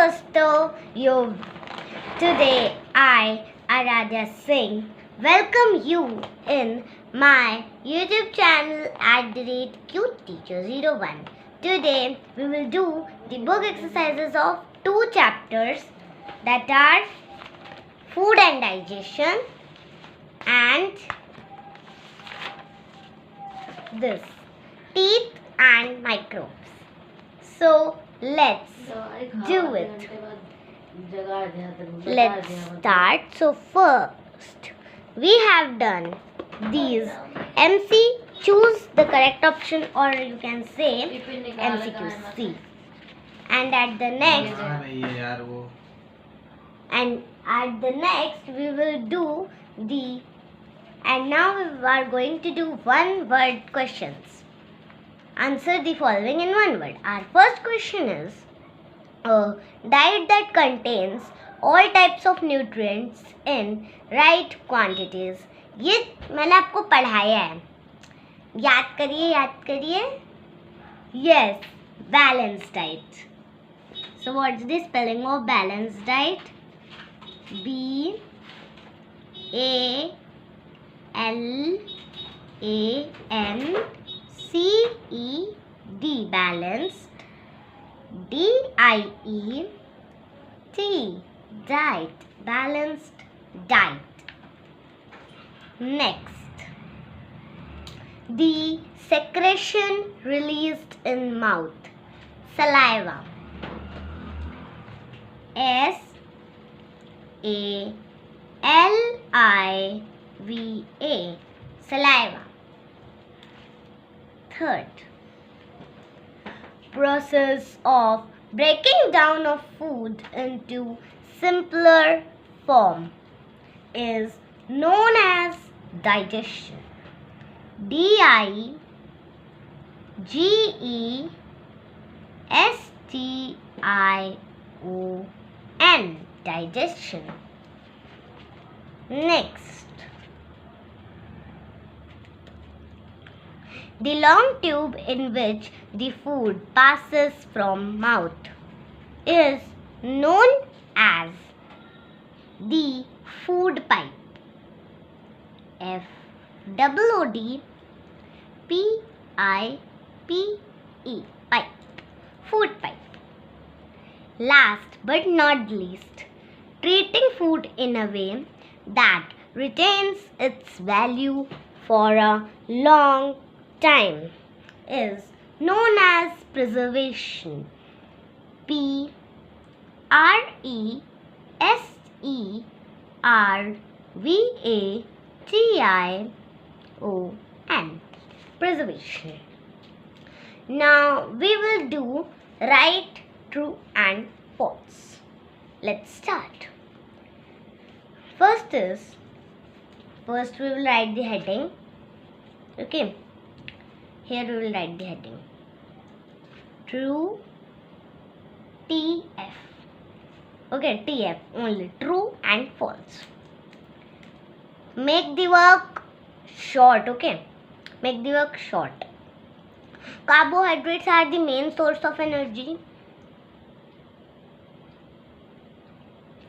दोस्तों, today I, Aradhya Singh, welcome you in my YouTube channel @CuteTeacher01. Today we will do the book exercises of 2 chapters that are Food and Digestion and this Teeth and Microbes. So let's do it. Let's start. So first we have done these MC. Choose the correct option, or you can say MCQC. And at the next we will do the, and now we are going to do one word questions. Answer the following in one word. Our first question is a diet that contains all types of nutrients in right quantities. ये मैंने आपको पढ़ाया है, याद करिए. Yes, balanced diet. So what's the spelling of balanced diet? BALANCED, balanced. DIET, diet, balanced diet. Next, the secretion released in mouth. Saliva. SALIVA, saliva. Third, process of breaking down of food into simpler form is known as digestion. DIGESTION, digestion. Next, the long tube in which the food passes from mouth is known as the food pipe. FOODPIPE, pipe. Food pipe. Last but not least, treating food in a way that retains its value for a long time is known as preservation. PRESERVATION, preservation. Now we will do right, true and false. Let's start. First we will write the heading. Okay, here we will write the heading. True, TF. Okay, TF only. True and false. Make the work short. Okay, make the work short. Carbohydrates are the main source of energy.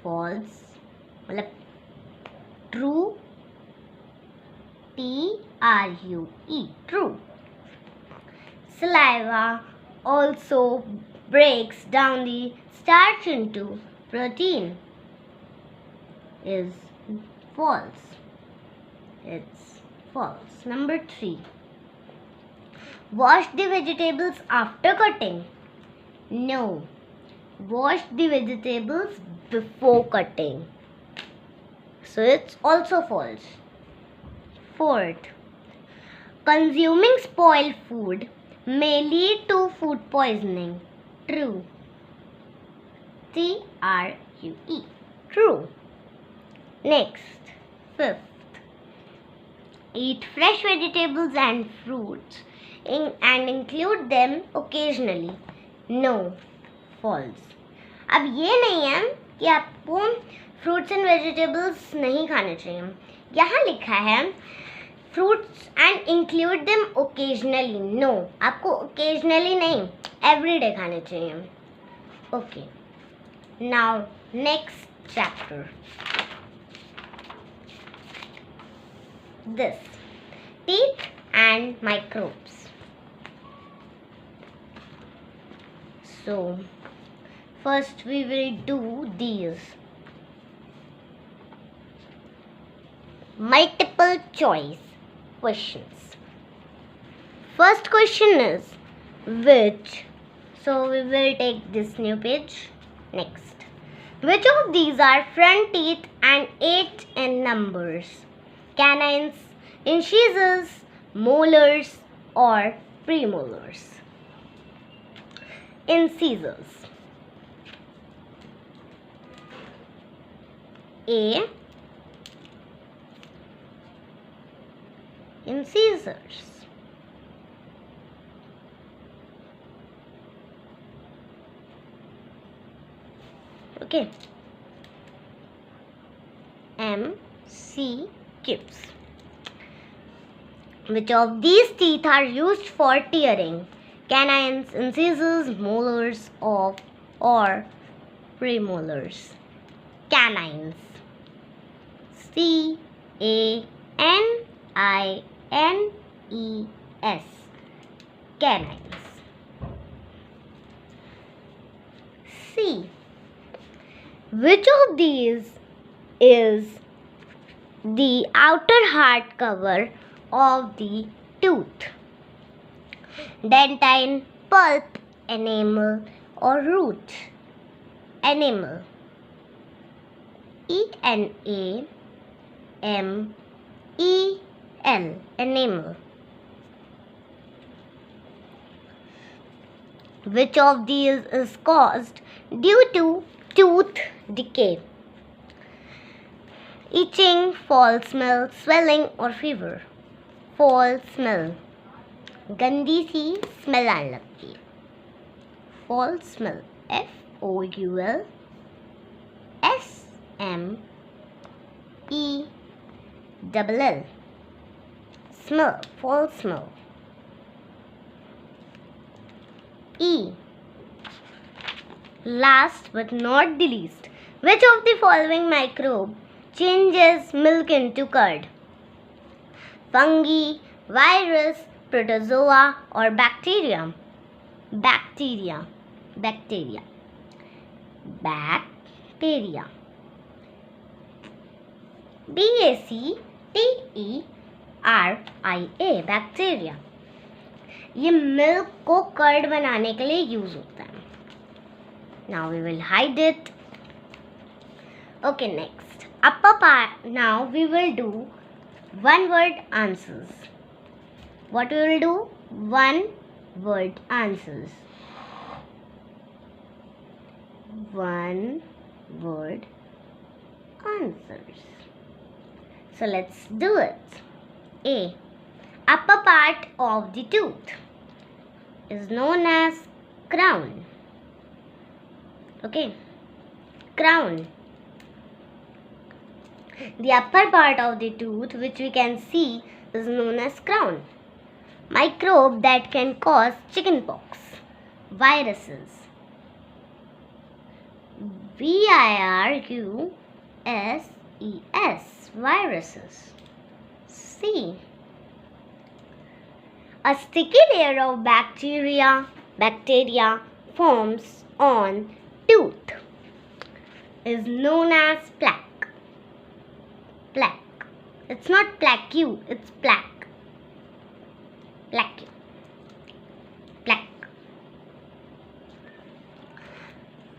False. True. TRUE, true. Saliva also breaks down the starch into protein. Is false. It's false. Number 3. Wash the vegetables after cutting. No. Wash the vegetables before cutting. So it's also false. Fourth, consuming spoiled food may lead to food poisoning. True. TRUE, true. Next, fifth, eat fresh vegetables and fruits and include them occasionally. No, false. अब ये नहीं है कि आपको fruits and vegetables नहीं खाने चाहिए. यहाँ लिखा है fruits and include them occasionally. No, आपको occasionally नहीं, every day खाने चाहिए. Okay. Now, next chapter. This teeth and microbes. So, first we will do these multiple choice questions. First question is which? So, we will take this new page. Next. Which of these are front teeth and 8 in numbers? Canines, incisors, molars or premolars? Incisors. A. Incisors. Okay. MCQs. Which of these teeth are used for tearing? Canines, incisors, molars or premolars? Canines. CANINES. Canines. C. Which of these is the outer hard cover of the tooth? Dentine, pulp, enamel or root? Enamel. ENAMEL. Enamel. Which of these is caused due to tooth decay? Itching, foul smell, swelling or fever? Foul smell. गंदी सी smell आने लगती है. Foul smell. FOULSMELL. Smell. Foul smell. E. Last but not the least, which of the following microbe changes milk into curd? Fungi, virus, protozoa or bacteria? Bacteria. Bacteria. Bacteria. BACTERIA. Bacteria. ये milk को curd बनाने के लिए use होता है. Now we will hide it. Okay, next. Upper part. Now we will do one word answers. What we will do? One word answers. One word answers. So let's do it. A. Upper part of the tooth is known as crown. Okay, crown. The upper part of the tooth, which we can see, is known as crown. Microbe that can cause chickenpox. Viruses. VIRUSES. Viruses. C. A sticky layer of bacteria forms on tooth is known as plaque. Plaque. It's not plaque, it's plaque. Plaque. Plaque.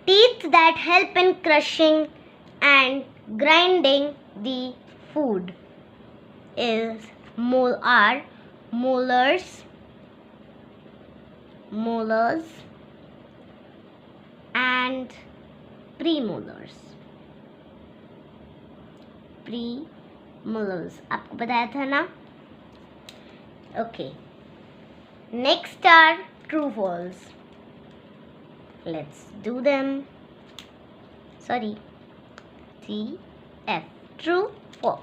Teeth that help in crushing and grinding the food are molars, and premolars. आपको बताया था ना? Okay. Next are true false. Let's do them. Sorry. TF. True false.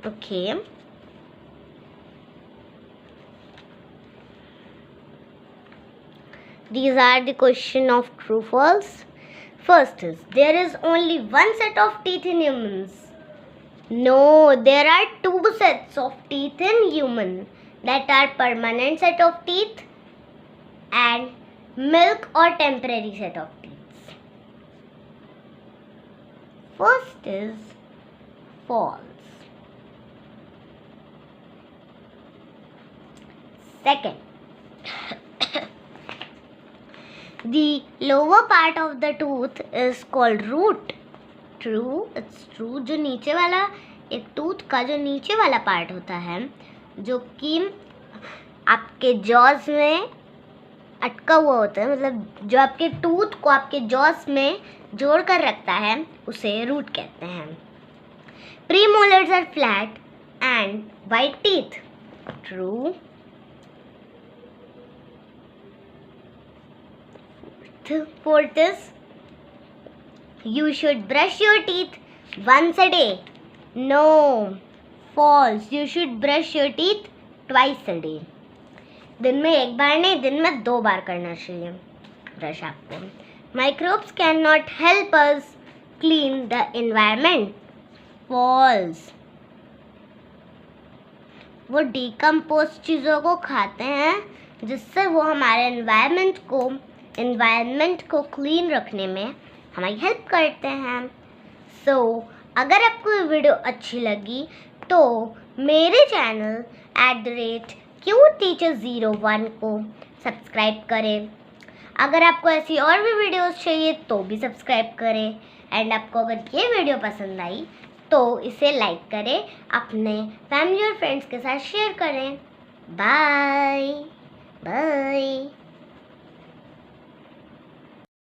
Okay. These are the question of true false. First is, there is only one set of teeth in humans. No, there are two sets of teeth in human, that are permanent set of teeth and milk or temporary set of teeth. First is false. Second, the lower part of the tooth is called root. True, it's true. जो नीचे वाला एक tooth का जो नीचे वाला part होता है, जो कि आपके जॉज में अटका हुआ होता है, मतलब जो आपके टूथ को आपके जॉज में जोड़ कर रखता है, उसे रूट कहते हैं. Premolars are flat and white teeth. True. Fourth is, you should brush your teeth once a day. No, false. You should brush your teeth twice a day. दिन में एक बार नहीं, दिन में 2 बार करना चाहिए ब्रश आपको. Microbes cannot help us clean the environment. False. वो डिकम्पोज चीज़ों को खाते हैं, जिससे वो हमारे एनवायरनमेंट को क्लीन रखने में हमारी हेल्प करते हैं. सो अगर आपको ये वीडियो अच्छी लगी तो मेरे चैनल @QTeacher01 को सब्सक्राइब करें. अगर आपको ऐसी और भी वीडियोस चाहिए तो भी सब्सक्राइब करें. एंड आपको अगर ये वीडियो पसंद आई तो इसे लाइक करें, अपने फैमिली और फ्रेंड्स के साथ शेयर करें. Bye bye.